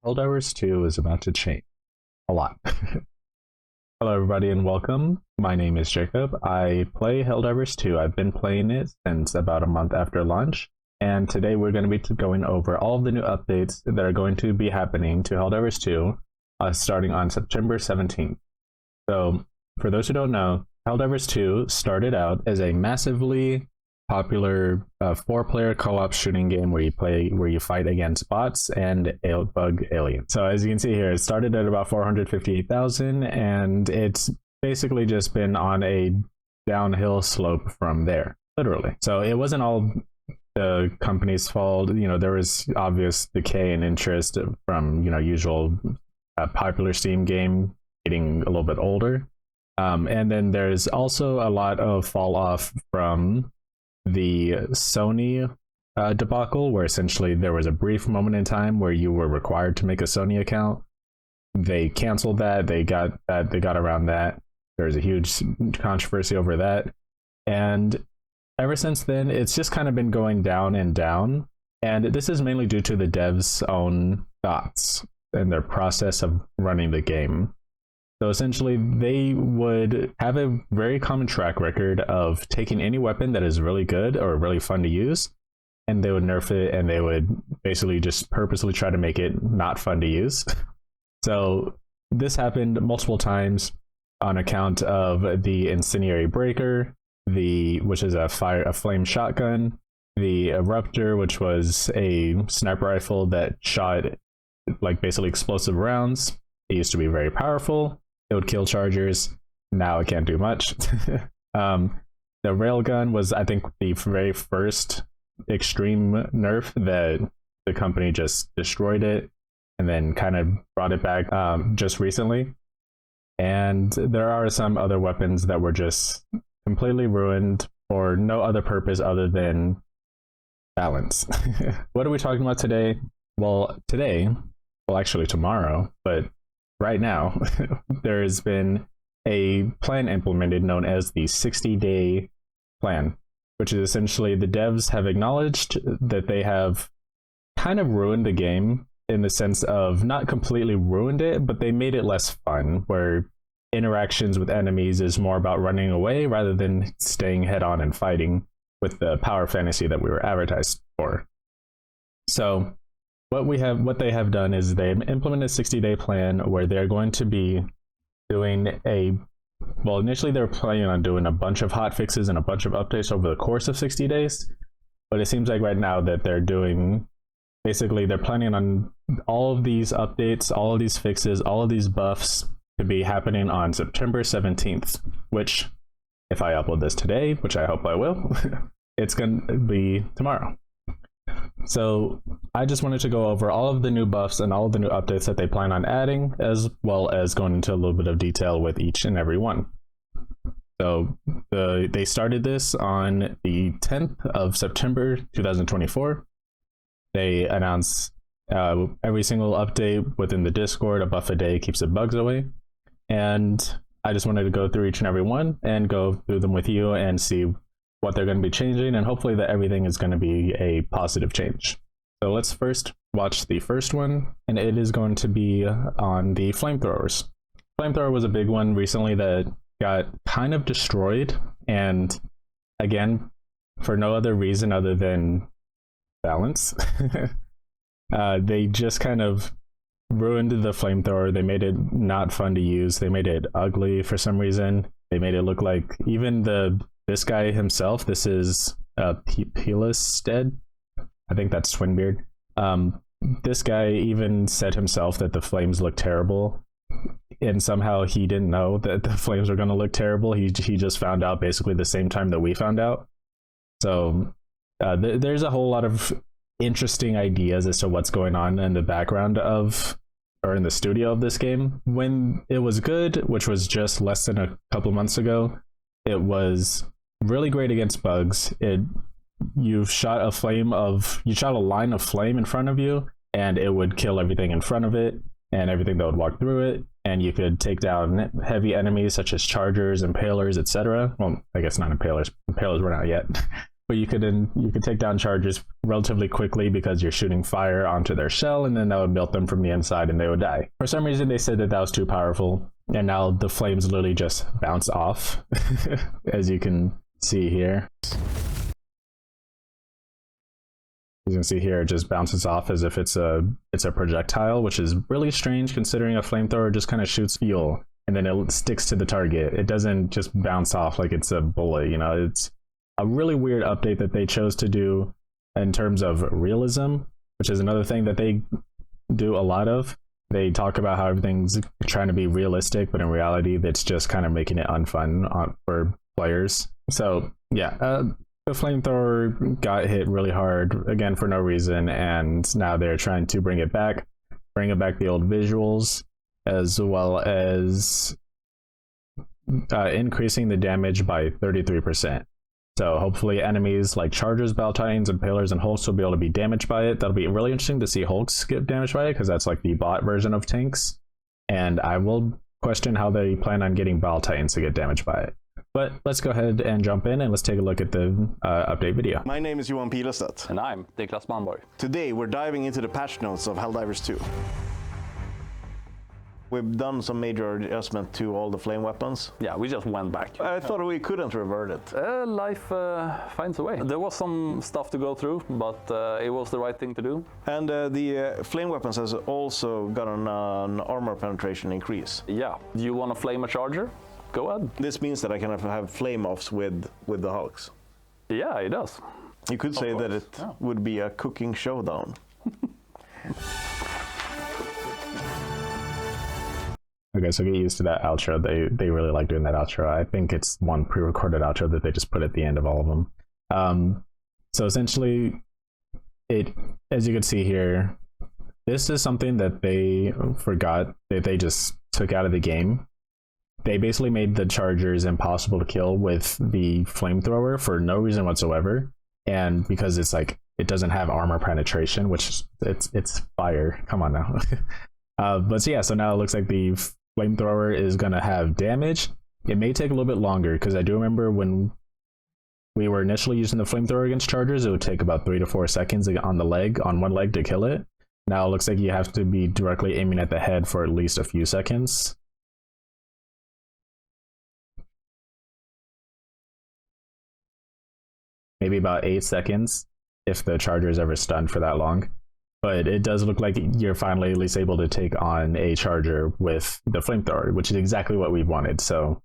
Helldivers 2 is about to change a lot. Hello everybody and welcome. My name is Jaakeup. I play Helldivers 2. I've been playing it since about a month after launch, and today we're going to be going over all of the new updates that are going to be happening to Helldivers 2 starting on September 17th. So, for those who don't know, Helldivers 2 started out as a massively popular 4-player co-op shooting game where you fight against bots and bug aliens. So as you can see here, it started at about 458,000, and it's basically just been on a downhill slope from there, literally. So it wasn't all the company's fault. You know, there was obvious decay in interest from, you know, usual popular Steam game getting a little bit older. And then there's also a lot of fall off from the Sony debacle, where essentially there was a brief moment in time where you were required to make a Sony account. They canceled that. They got around that. There was a huge controversy over that, and ever since then it's just kind of been going down and down. And this is mainly due to the devs' own thoughts and their process of running the game. So essentially, they would have a very common track record of taking any weapon that is really good or really fun to use, and they would nerf it, and they would basically just purposely try to make it not fun to use. So this happened multiple times on account of the Incendiary Breaker, which is a flame shotgun, the Eruptor, which was a sniper rifle that shot like basically explosive rounds. It used to be very powerful. It would kill chargers. Now it can't do much. The Railgun was, I think, the very first extreme nerf that the company just destroyed it and then kind of brought it back just recently. And there are some other weapons that were just completely ruined for no other purpose other than balance. What are we talking about today? Well, actually tomorrow, but right now, there has been a plan implemented known as the 60-day plan, which is essentially the devs have acknowledged that they have kind of ruined the game in the sense of not completely ruined it, but they made it less fun, where interactions with enemies is more about running away rather than staying head on and fighting with the power fantasy that we were advertised for. So what they have done is they've implemented a 60-day plan where they're going to be doing initially they were planning on doing a bunch of hot fixes and a bunch of updates over the course of 60 days, but it seems like right now that they're planning on all of these updates, all of these fixes, all of these buffs to be happening on September 17th, which, if I upload this today, which I hope I will, it's going to be tomorrow. So I just wanted to go over all of the new buffs and all of the new updates that they plan on adding, as well as going into a little bit of detail with each and every one. So they started this on the 10th of September 2024. They announced every single update within the Discord, a buff a day keeps the bugs away. And I just wanted to go through each and every one and go through them with you and see what they're going to be changing, and hopefully that everything is going to be a positive change. So let's first watch the first one, and it is going to be on the Flamethrowers. Flamethrower was a big one recently that got kind of destroyed, and again, for no other reason other than balance. They just kind of ruined the Flamethrower. They made it not fun to use. They made it ugly for some reason. They made it look like even this guy himself, this is Peelestead, I think that's Twinbeard. This guy even said himself that the flames look terrible, and somehow he didn't know that the flames were going to look terrible. He just found out basically the same time that we found out. So there's a whole lot of interesting ideas as to what's going on in the background or in the studio of this game. When it was good, which was just less than a couple months ago, it was really great against bugs. You shot a line of flame in front of you, and it would kill everything in front of it and everything that would walk through it, and you could take down heavy enemies such as chargers, impalers, etc. Well, I guess not impalers. Impalers were not yet. but you could take down chargers relatively quickly because you're shooting fire onto their shell, and then that would melt them from the inside and they would die. For some reason, they said that that was too powerful, and now the flames literally just bounce off, as you can see here. As you can see here, it just bounces off as if it's a projectile, which is really strange considering a flamethrower just kind of shoots fuel and then it sticks to the target. It doesn't just bounce off like it's a bullet, you know. It's a really weird update that they chose to do in terms of realism, which is another thing that they do a lot of. They talk about how everything's trying to be realistic, but in reality, that's just kind of making it unfun for players. So yeah, the flamethrower got hit really hard, again, for no reason, and now they're trying to bring it back the old visuals, as well as increasing the damage by 33%. So hopefully enemies like Chargers, Battle Titans, Impalers, and Hulks will be able to be damaged by it. That'll be really interesting to see Hulks get damaged by it, because that's like the bot version of tanks. And I will question how they plan on getting Battle Titans to get damaged by it. But let's go ahead and jump in and let's take a look at the update video. My name is Johan Pilestedt. And I'm Niklas Manborg. Today we're diving into the patch notes of Helldivers 2. We've done some major adjustment to all the flame weapons. Yeah, we just went back. I thought we couldn't revert it. Life finds a way. There was some stuff to go through, but it was the right thing to do. And the flame weapons has also gotten an armor penetration increase. Yeah. Do you want to flame a charger? Go ahead. This means that I can have flame offs with the Hulks. Yeah, it does. You could say that it would be a cooking showdown. Okay, so get used to that outro. They really like doing that outro. I think it's one pre-recorded outro that they just put at the end of all of them. So essentially, as you can see here, this is something that they forgot that they just took out of the game. They basically made the chargers impossible to kill with the flamethrower for no reason whatsoever, and because it's like it doesn't have armor penetration, which it's fire. Come on now. But so yeah, so now it looks like the flamethrower is gonna have damage. It may take a little bit longer, because I do remember when we were initially using the flamethrower against chargers, it would take about 3 to 4 seconds on one leg to kill it. Now it looks like you have to be directly aiming at the head for at least a few seconds. Maybe about 8 seconds if the charger is ever stunned for that long. But it does look like you're finally at least able to take on a charger with the flamethrower, which is exactly what we wanted. So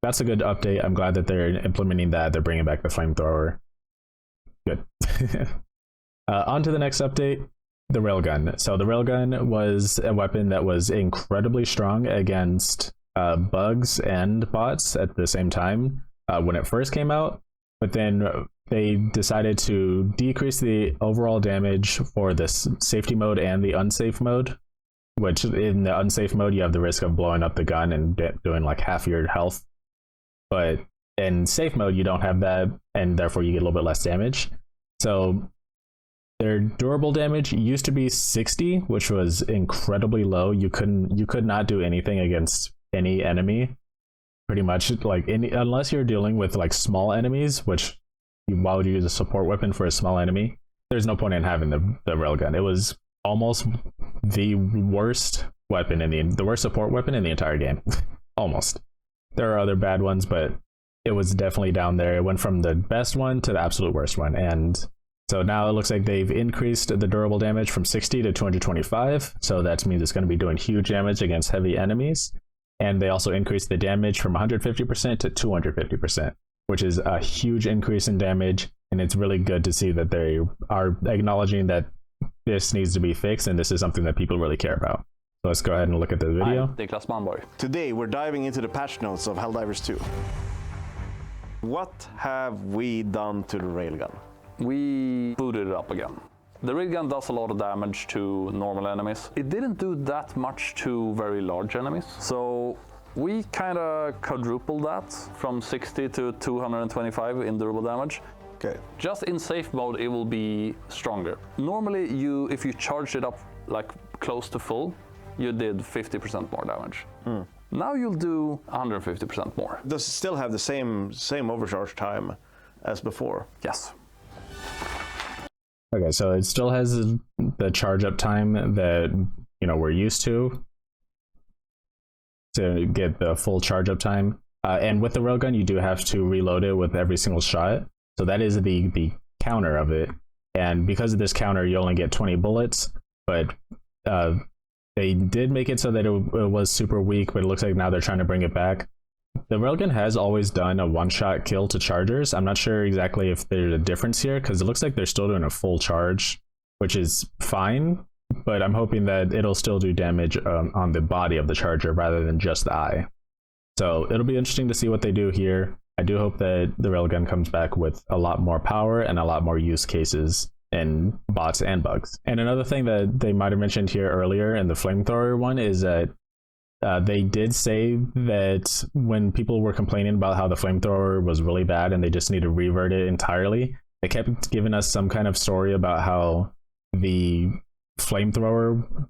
that's a good update. I'm glad that they're implementing that. They're bringing back the flamethrower. Good. On to the next update, the Railgun. So the Railgun was a weapon that was incredibly strong against bugs and bots at the same time when it first came out. But then they decided to decrease the overall damage for this safety mode and the unsafe mode, which in the unsafe mode, you have the risk of blowing up the gun and doing like half your health. But in safe mode, you don't have that, and therefore you get a little bit less damage. So their durable damage used to be 60, which was incredibly low. You could not do anything against any enemy. Pretty much, like unless you're dealing with like small enemies, which why would you use a support weapon for a small enemy? There's no point in having the railgun. It was almost the worst weapon the worst support weapon in the entire game. Almost. There are other bad ones, but it was definitely down there. It went from the best one to the absolute worst one, and so now it looks like they've increased the durable damage from 60 to 225. So that means it's going to be doing huge damage against heavy enemies. And they also increased the damage from 150% to 250%, which is a huge increase in damage. And it's really good to see that they are acknowledging that this needs to be fixed, and this is something that people really care about. So let's go ahead and look at the video. I'm Niklas Manborg. Today we're diving into the patch notes of Helldivers 2. What have we done to the railgun? We booted it up again. The railgun does a lot of damage to normal enemies. It didn't do that much to very large enemies. So we kind of quadrupled that from 60 to 225 in durable damage. Okay. Just in safe mode, it will be stronger. Normally, if you charge it up like close to full, you did 50% more damage. Now you'll do 150% more. Does it still have the same overcharge time as before. Yes. Okay, so it still has the charge up time that we're used to get the full charge up time. And with the railgun, you do have to reload it with every single shot. So that is the counter of it. And because of this counter, you only get 20 bullets. But they did make it so that it was super weak, but it looks like now they're trying to bring it back. The railgun has always done a one-shot kill to chargers. I'm not sure exactly if there's a difference here, because it looks like they're still doing a full charge, which is fine. But I'm hoping that it'll still do damage on the body of the charger rather than just the eye. So it'll be interesting to see what they do here. I do hope that the railgun comes back with a lot more power and a lot more use cases in bots and bugs. And another thing that they might have mentioned here earlier in the Flamethrower one is that they did say that when people were complaining about how the Flamethrower was really bad and they just need to revert it entirely, they kept giving us some kind of story about how the Flamethrower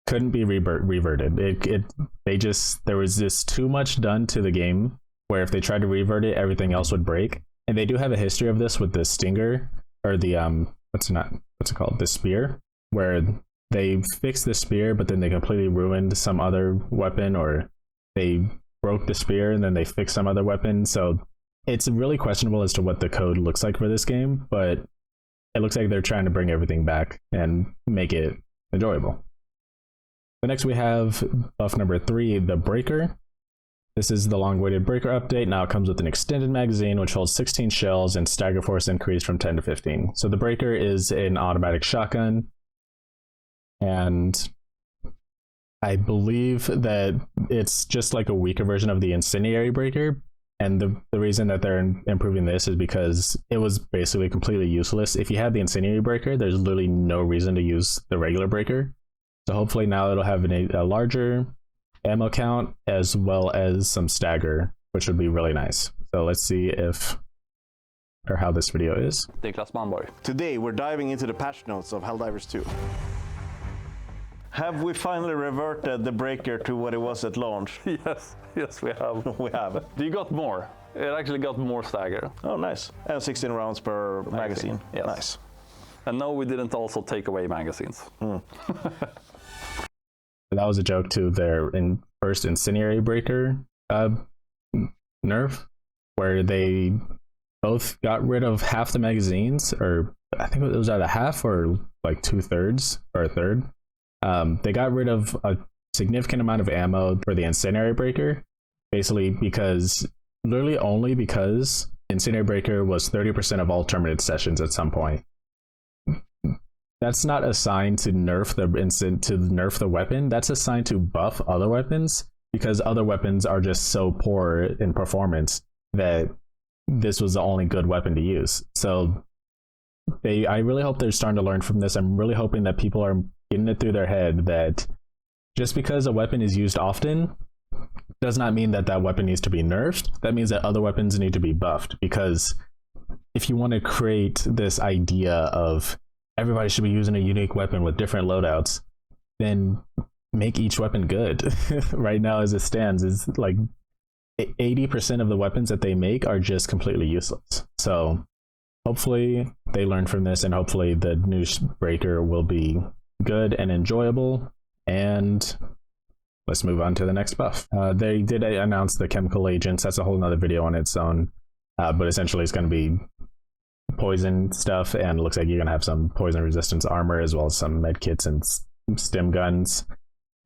couldn't be reverted. There was just too much done to the game where if they tried to revert it, everything else would break. And they do have a history of this with the Stinger, or the what's it called, the Spear, where they fixed the Spear but then they completely ruined some other weapon, or they broke the Spear and then they fixed some other weapon. So it's really questionable as to what the code looks like for this game, but it looks like they're trying to bring everything back and make it enjoyable. The next we have buff number 3, the Breaker. This is the long-awaited Breaker update. Now it comes with an extended magazine which holds 16 shells and stagger force increased from 10 to 15. So the Breaker is an automatic shotgun, and I believe that it's just like a weaker version of the Incendiary Breaker. And the reason that they're improving this is because it was basically completely useless. If you had the Incendiary Breaker, there's literally no reason to use the regular Breaker. So hopefully now it'll have a larger ammo count as well as some stagger, which would be really nice. So let's see how this video is. Today we're diving into the patch notes of Helldivers 2. Have we finally reverted the Breaker to what it was at launch? Yes, we have. We have. You got more. It actually got more stagger. Oh, nice. And 16 rounds per magazine. Yes. Nice. And no, we didn't also take away magazines. That was a joke to their first Incendiary Breaker nerf, where they both got rid of half the magazines, or I think it was either half or like 2/3 or a third. They got rid of a significant amount of ammo for the Incendiary Breaker, basically literally only because Incendiary Breaker was 30% of all terminated sessions at some point. That's not a sign to nerf the weapon. That's a sign to buff other weapons, because other weapons are just so poor in performance that this was the only good weapon to use. So I really hope they're starting to learn from this. I'm really hoping that people are getting it through their head that just because a weapon is used often does not mean that that weapon needs to be nerfed. That means that other weapons need to be buffed, because if you want to create this idea of everybody should be using a unique weapon with different loadouts, then make each weapon good. Right now, as it stands, is like 80% of the weapons that they make are just completely useless. So hopefully they learn from this, and hopefully the new Breaker will be good and enjoyable. And let's move on to the next buff. They did announce the chemical agents. That's a whole nother video on its own, but essentially it's going to be poison stuff, and it looks like you're going to have some poison resistance armor as well as some med kits and stim guns.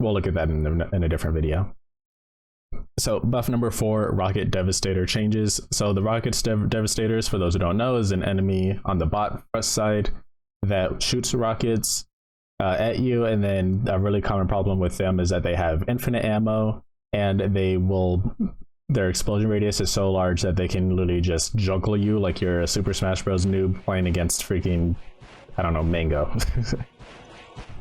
We'll look at that in a different video. So buff number 4, Rocket Devastator changes. So the Rocket Devastators, for those who don't know, is an enemy on the bot side that shoots rockets at you, and then a really common problem with them is that they have infinite ammo, and their explosion radius is so large that they can literally just juggle you like you're a Super Smash Bros. Noob playing against freaking, I don't know, Mango.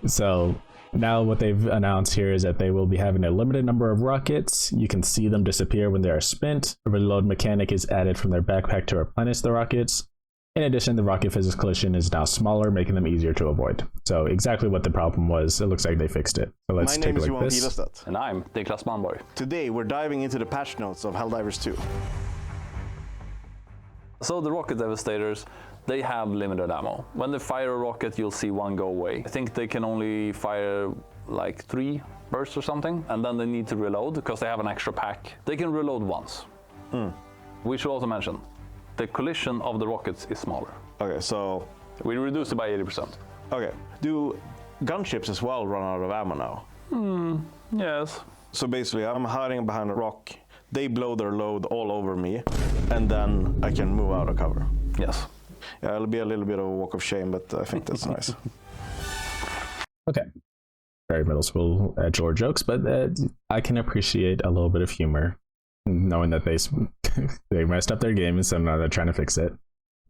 So now what they've announced here is that they will be having a limited number of rockets. You can see them disappear when they are spent. A reload mechanic is added from their backpack to replenish the rockets. In addition, the rocket physics collision is now smaller, making them easier to avoid. So exactly what the problem was, it looks like they fixed it. So let's take a look at this. And I'm Niklas Manborg. Today we're diving into the patch notes of Helldivers 2. So the rocket Devastators, they have limited ammo. When they fire a rocket, you'll see one go away. I think they can only fire like 3 bursts or something, and then they need to reload because they have an extra pack. They can reload once. We should also mention, the collision of the rockets is smaller. Okay, so... We reduced it by 80%. Okay. Do gunships as well run out of ammo now? Yes. So basically, I'm hiding behind a rock. They blow their load all over me, and then I can move out of cover. Yes. Yeah, it'll be a little bit of a walk of shame, but I think that's nice. Okay. Very middle school George jokes, but I can appreciate a little bit of humor, knowing that they messed up their game, and so now they're trying to fix it.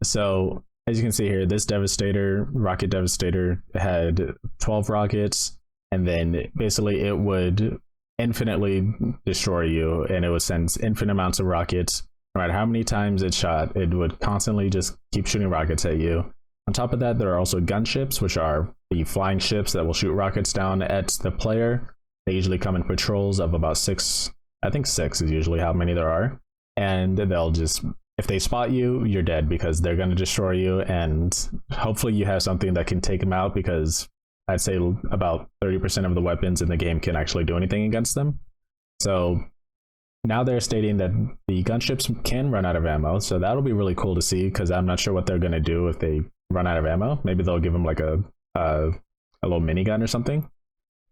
So, as you can see here, this rocket Devastator, had 12 rockets, and then basically it would infinitely destroy you, and it would send infinite amounts of rockets. No matter how many times it shot, it would constantly just keep shooting rockets at you. On top of that, there are also gunships, which are the flying ships that will shoot rockets down at the player. They usually come in patrols of about 6. I think 6 is usually how many there are. And they'll just, if they spot you, you're dead because they're going to destroy you. And hopefully you have something that can take them out, because I'd say about 30% of the weapons in the game can actually do anything against them. So now they're stating that the gunships can run out of ammo. So that'll be really cool to see, because I'm not sure what they're going to do if they run out of ammo. Maybe they'll give them like a little minigun or something.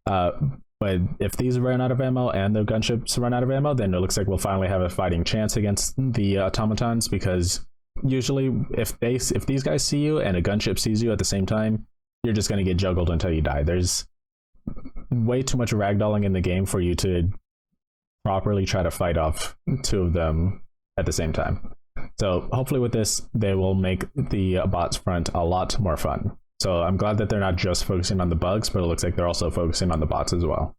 But if these run out of ammo and the gunships run out of ammo, then it looks like we'll finally have a fighting chance against the automatons, because usually if these guys see you and a gunship sees you at the same time, you're just going to get juggled until you die. There's way too much ragdolling in the game for you to properly try to fight off 2 of them at the same time. So hopefully with this, they will make the bots front a lot more fun. So I'm glad that they're not just focusing on the bugs, but it looks like they're also focusing on the bots as well.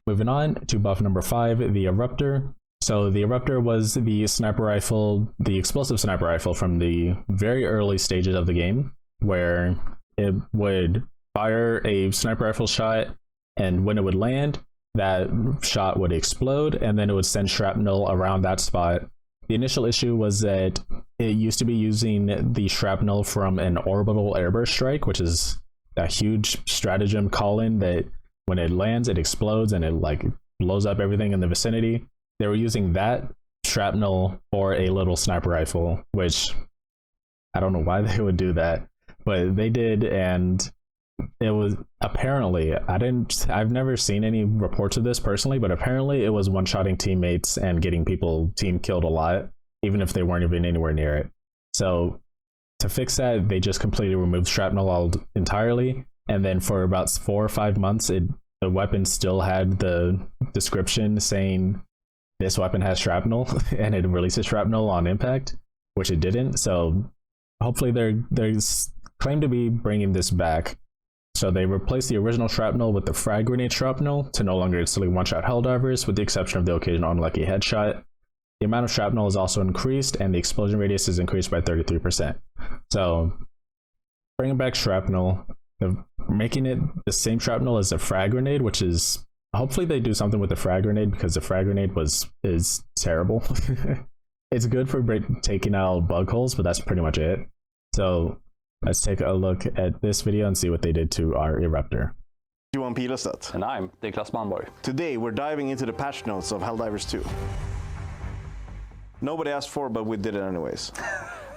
Moving on to buff number 5, the Eruptor. So the Eruptor was the sniper rifle, the explosive sniper rifle from the very early stages of the game, where it would fire a sniper rifle shot, and when it would land, that shot would explode, and then it would send shrapnel around that spot. The initial issue was that it used to be using the shrapnel from an orbital airburst strike, which is a huge stratagem call-in that when it lands, it explodes and it like blows up everything in the vicinity. They were using that shrapnel for a little sniper rifle, which I don't know why they would do that, but they did, and it was apparently, I've never seen any reports of this personally, but apparently it was one-shotting teammates and getting team killed a lot, even if they weren't even anywhere near it. So to fix that, they just completely removed shrapnel entirely, and then for about 4 or 5 months, the weapon still had the description saying this weapon has shrapnel, and it releases shrapnel on impact, which it didn't. So hopefully they're claimed to be bringing this back. So they replaced the original shrapnel with the frag grenade shrapnel to no longer instantly one-shot Helldivers, with the exception of the occasional unlucky headshot. The amount of shrapnel is also increased, and the explosion radius is increased by 33%. So bringing back shrapnel, making it the same shrapnel as the frag grenade, which is, hopefully they do something with the frag grenade, because the frag grenade is terrible. It's good for taking out bug holes, but that's pretty much it. So let's take a look at this video and see what they did to our Eruptor. Johan Pilestedt. And I'm Niklas Manborg. Today we're diving into the patch notes of Helldivers 2. Nobody asked for, but we did it anyways.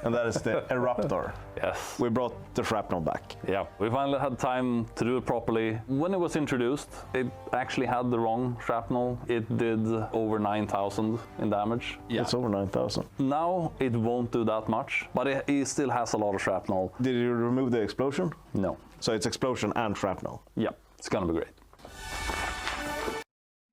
And that is the Eruptor. Yes. We brought the shrapnel back. Yeah, we finally had time to do it properly. When it was introduced, it actually had the wrong shrapnel. It did over 9,000 in damage. Yeah. It's over 9,000. Now it won't do that much, but it still has a lot of shrapnel. Did you remove the explosion? No. So it's explosion and shrapnel. Yeah, it's gonna be great.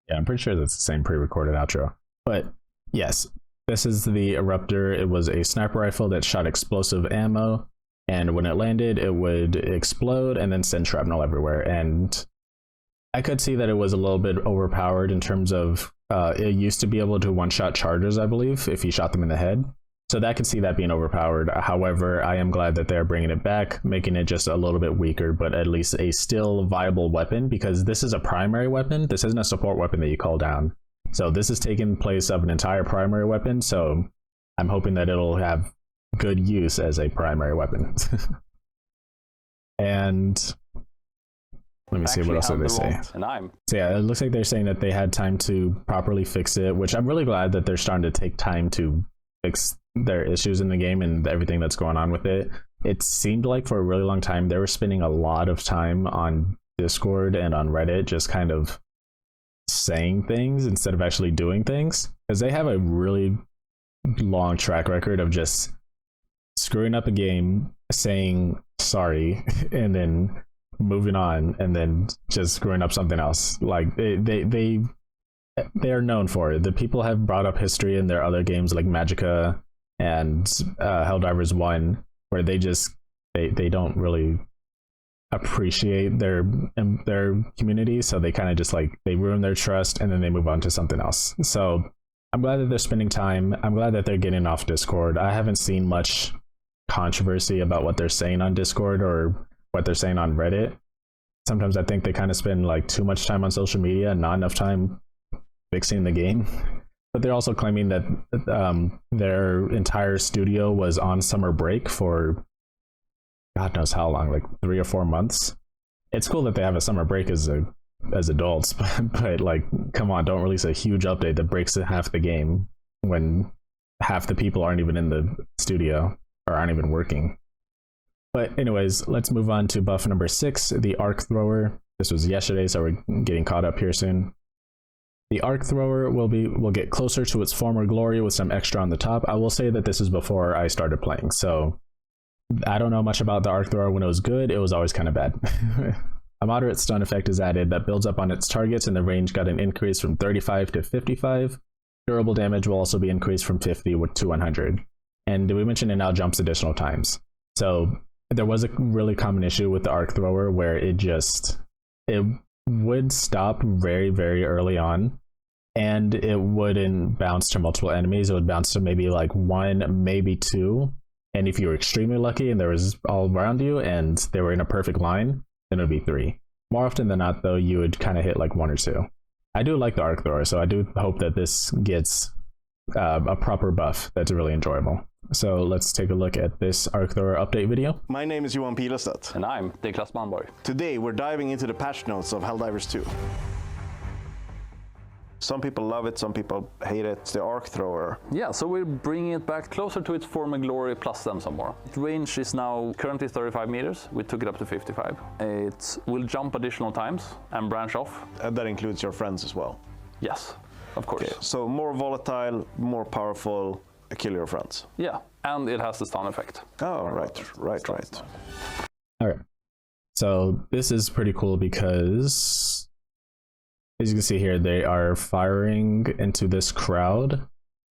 Yeah, I'm pretty sure that's the same pre-recorded outro. But yes, this is the Eruptor. It was a sniper rifle that shot explosive ammo, and when it landed, it would explode and then send shrapnel everywhere. And I could see that it was a little bit overpowered in terms of it used to be able to one-shot chargers, I believe, if you shot them in the head. So I could see that being overpowered. However, I am glad that they're bringing it back, making it just a little bit weaker, but at least a still viable weapon, because this is a primary weapon. This isn't a support weapon that you call down. So this is taking place of an entire primary weapon. So I'm hoping that it'll have good use as a primary weapon. And let me see, what else did they say? So yeah, it looks like they're saying that they had time to properly fix it, which I'm really glad that they're starting to take time to fix their issues in the game and everything that's going on with it. It seemed like for a really long time they were spending a lot of time on Discord and on Reddit just kind of saying things instead of actually doing things, because they have a really long track record of just screwing up a game, saying sorry, and then moving on, and then just screwing up something else. Like they are known for it. The people have brought up history in their other games like Magicka and Helldivers 1, where they don't really appreciate their community, so they kind of just like they ruin their trust and then they move on to something else. So I'm glad that they're spending time. I'm glad that they're getting off Discord. I haven't seen much controversy about what they're saying on Discord or what they're saying on Reddit. Sometimes I think they kind of spend like too much time on social media and not enough time fixing the game. But they're also claiming that their entire studio was on summer break for God knows how long, like 3 or 4 months. It's cool that they have a summer break as adults, but like, come on, don't release a huge update that breaks half the game when half the people aren't even in the studio or aren't even working. But anyways, let's move on to buff number 6, the Arc Thrower. This was yesterday, so we're getting caught up here soon. The Arc Thrower will get closer to its former glory with some extra on the top. I will say that this is before I started playing, so I don't know much about the Arc Thrower. When it was good, it was always kind of bad. A moderate stun effect is added that builds up on its targets, and the range got an increase from 35 to 55. Durable damage will also be increased from 50 to 100. And we mentioned it now jumps additional times. So there was a really common issue with the Arc Thrower where it would stop very, very early on, and it wouldn't bounce to multiple enemies. It would bounce to maybe like 1, maybe 2. And if you were extremely lucky and there was all around you and they were in a perfect line, then it would be 3. More often than not, though, you would kind of hit like 1 or 2. I do like the Arc Thrower, so I do hope that this gets a proper buff that's really enjoyable. So let's take a look at this Arc Thrower update video. My name is Johan Pilestedt. And I'm Niklas Manborg. Today we're diving into the patch notes of Helldivers 2. Some people love it, some people hate it. It's the Arc Thrower. Yeah, so we're bringing it back closer to its former glory, plus them some more. Its range is now currently 35 meters. We took it up to 55. It will jump additional times and branch off. And that includes your friends as well. Yes, of course. Okay, so more volatile, more powerful, kill your friends. Yeah, and it has the stun effect. Oh, right. All right. So this is pretty cool because, as you can see here, they are firing into this crowd,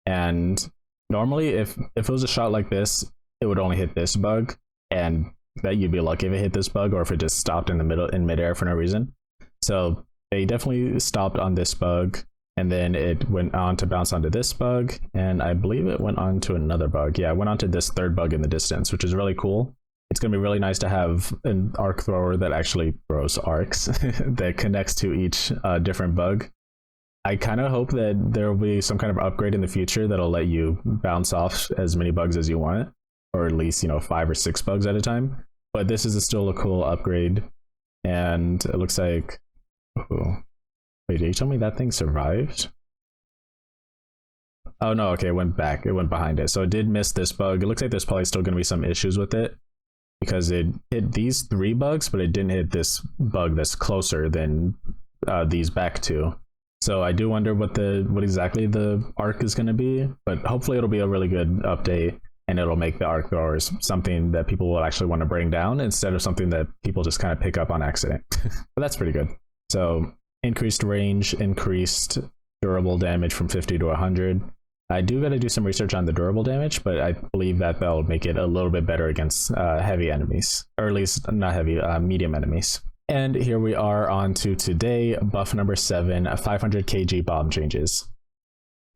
and normally if it was a shot like this, it would only hit this bug, and that you'd be lucky if it hit this bug or if it just stopped in midair for no reason. So they definitely stopped on this bug, and then it went on to bounce onto this bug, and I believe it went on to another bug. Yeah, it went on to this third bug in the distance, which is really cool. It's going to be really nice to have an Arc Thrower that actually throws arcs that connects to each different bug. I kind of hope that there will be some kind of upgrade in the future that'll let you bounce off as many bugs as you want, or at least 5 or 6 bugs at a time. But this is still a cool upgrade, and it looks like... Ooh. Wait, did you tell me that thing survived? Oh no, okay, it went back. It went behind it. So it did miss this bug. It looks like there's probably still going to be some issues with it, because it hit these 3 bugs, but it didn't hit this bug that's closer than these back 2. So I do wonder what exactly the arc is going to be, but hopefully it'll be a really good update, and it'll make the Arc Throwers something that people will actually want to bring down instead of something that people just kind of pick up on accident. But that's pretty good. So increased range, increased durable damage from 50 to 100. I do got to do some research on the durable damage, but I believe that that'll make it a little bit better against heavy enemies, or at least not heavy, medium enemies. And here we are on to today, buff number 7, 500 kg bomb changes.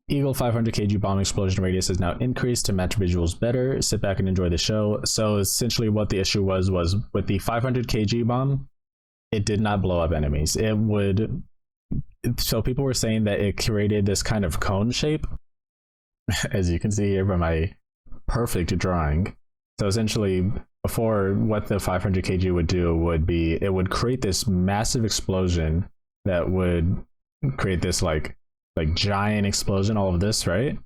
Eagle 500 kg bomb explosion radius is now increased to match visuals better. Sit back and enjoy the show. So essentially what the issue was with the 500 kg bomb, it did not blow up enemies. So people were saying that it created this kind of cone shape, as you can see here by my perfect drawing. So essentially, before, what the 500 kg would do would be, it would create this massive explosion that would create this like giant explosion, all of this, right?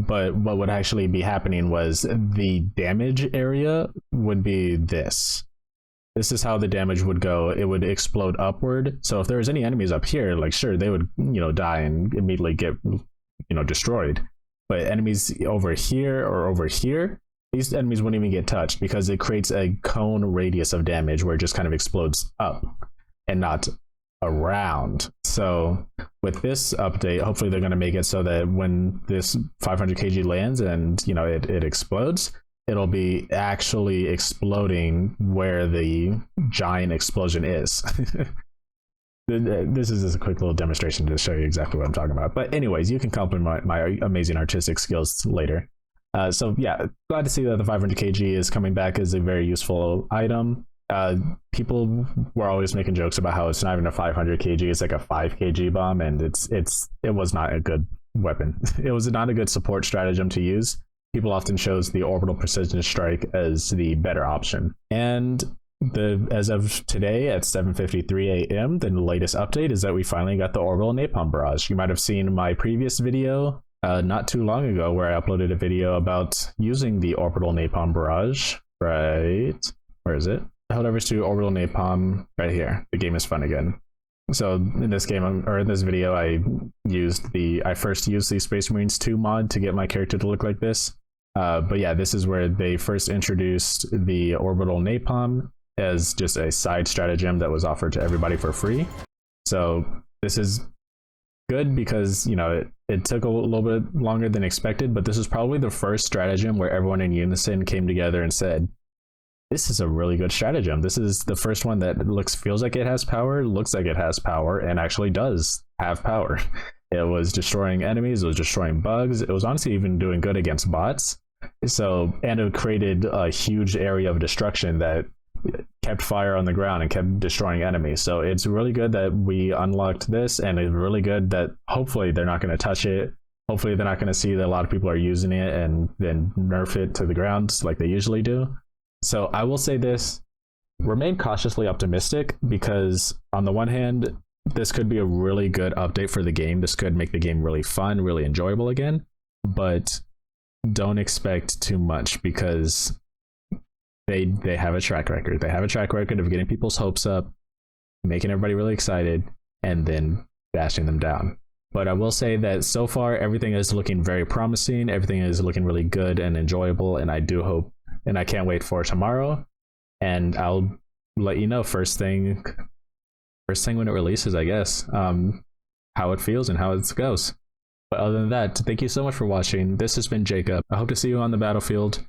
But what would actually be happening was the damage area would be this. This is how the damage would go. It would explode upward. So if there was any enemies up here, like, sure, they would, die and immediately get, destroyed. But enemies over here or over here, these enemies wouldn't even get touched because it creates a cone radius of damage where it just kind of explodes up and not around. So with this update, hopefully they're going to make it so that when this 500 kg lands and it explodes, it'll be actually exploding where the giant explosion is. This is just a quick little demonstration to show you exactly what I'm talking about. But anyways, you can compliment my amazing artistic skills later. So yeah, glad to see that the 500 kg is coming back as a very useful item. People were always making jokes about how it's not even a 500 kg, it's like a 5 kg bomb, and it was not a good weapon. It was not a good support stratagem to use. People often chose the orbital precision strike as the better option. And as of today at 7:53 a.m., the latest update is that we finally got the orbital napalm barrage. You might have seen my previous video not too long ago where I uploaded a video about using the orbital napalm barrage. Right, where is it? Helldivers 2 orbital napalm right here. The game is fun again. So in this game, or in this video, I first used the Space Marines 2 mod to get my character to look like this. But yeah, this is where they first introduced the orbital napalm as just a side stratagem that was offered to everybody for free. So this is good because it took a little bit longer than expected, but this is probably the first stratagem where everyone in unison came together and said, this is a really good stratagem. This is the first one that feels like it has power, looks like it has power, and actually does have power. It was destroying enemies, it was destroying bugs, it was honestly even doing good against bots. So, and it created a huge area of destruction that kept fire on the ground and kept destroying enemies. So it's really good that we unlocked this, and it's really good that hopefully they're not going to touch it. Hopefully they're not going to see that a lot of people are using it and then nerf it to the ground like they usually do. So I will say this, remain cautiously optimistic, because on the one hand, this could be a really good update for the game. This could make the game really fun, really enjoyable again, but don't expect too much because they have a track record. They have a track record of getting people's hopes up, making everybody really excited, and then dashing them down. But I will say that so far, everything is looking very promising. Everything is looking really good and enjoyable, and I do hope, and I can't wait for tomorrow. And I'll let you know first thing when it releases, I guess, how it feels and how it goes. But other than that, thank you so much for watching. This has been Jaakeup. I hope to see you on the battlefield.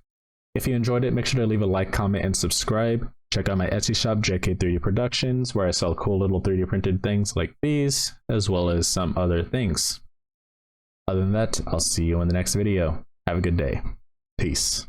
If you enjoyed it, make sure to leave a like, comment, and subscribe. Check out my Etsy shop, JK3D Productions, where I sell cool little 3D printed things like these, as well as some other things. Other than that, I'll see you in the next video. Have a good day. Peace.